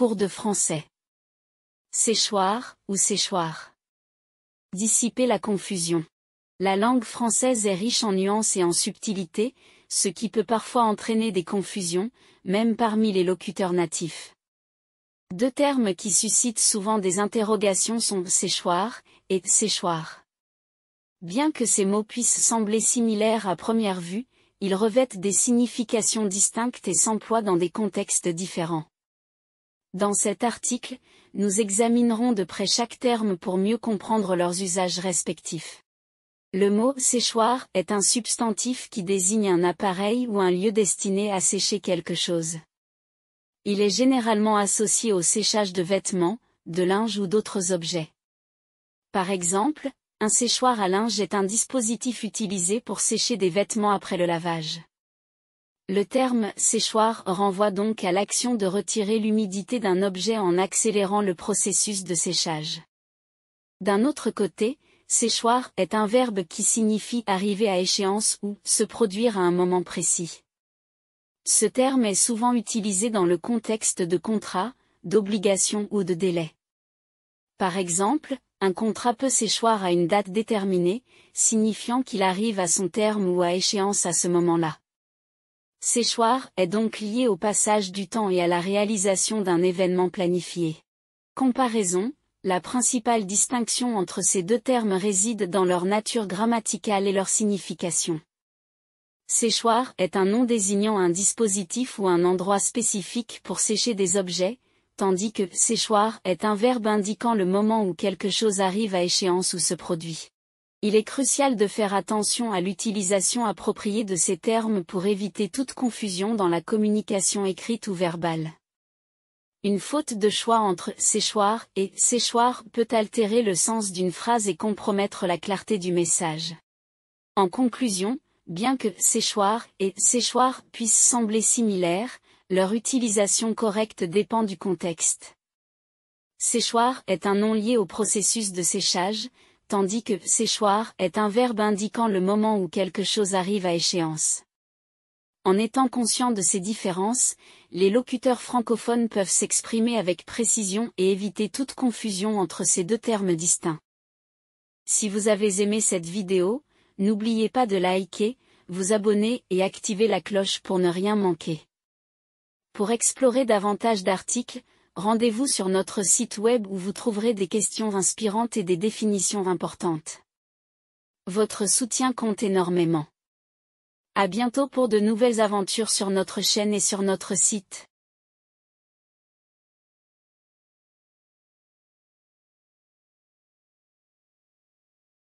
Cours de français. Séchoir ou séchoir. Dissiper la confusion. La langue française est riche en nuances et en subtilités, ce qui peut parfois entraîner des confusions, même parmi les locuteurs natifs. Deux termes qui suscitent souvent des interrogations sont séchoir et séchoir. Bien que ces mots puissent sembler similaires à première vue, ils revêtent des significations distinctes et s'emploient dans des contextes différents. Dans cet article, nous examinerons de près chaque terme pour mieux comprendre leurs usages respectifs. Le mot séchoir est un substantif qui désigne un appareil ou un lieu destiné à sécher quelque chose. Il est généralement associé au séchage de vêtements, de linge ou d'autres objets. Par exemple, un séchoir à linge est un dispositif utilisé pour sécher des vêtements après le lavage. Le terme séchoir renvoie donc à l'action de retirer l'humidité d'un objet en accélérant le processus de séchage. D'un autre côté, séchoir est un verbe qui signifie arriver à échéance ou se produire à un moment précis. Ce terme est souvent utilisé dans le contexte de contrat, d'obligation ou de délai. Par exemple, un contrat peut s'échoir à une date déterminée, signifiant qu'il arrive à son terme ou à échéance à ce moment-là. Séchoir est donc lié au passage du temps et à la réalisation d'un événement planifié. Comparaison, la principale distinction entre ces deux termes réside dans leur nature grammaticale et leur signification. Séchoir est un nom désignant un dispositif ou un endroit spécifique pour sécher des objets, tandis que séchoir est un verbe indiquant le moment où quelque chose arrive à échéance ou se produit. Il est crucial de faire attention à l'utilisation appropriée de ces termes pour éviter toute confusion dans la communication écrite ou verbale. Une faute de choix entre séchoir et séchoir peut altérer le sens d'une phrase et compromettre la clarté du message. En conclusion, bien que séchoir et séchoir puissent sembler similaires, leur utilisation correcte dépend du contexte. Séchoir est un nom lié au processus de séchage, tandis que séchoir est un verbe indiquant le moment où quelque chose arrive à échéance. En étant conscients de ces différences, les locuteurs francophones peuvent s'exprimer avec précision et éviter toute confusion entre ces deux termes distincts. Si vous avez aimé cette vidéo, n'oubliez pas de liker, vous abonner et activer la cloche pour ne rien manquer. Pour explorer davantage d'articles, rendez-vous sur notre site web où vous trouverez des questions inspirantes et des définitions importantes. Votre soutien compte énormément. À bientôt pour de nouvelles aventures sur notre chaîne et sur notre site.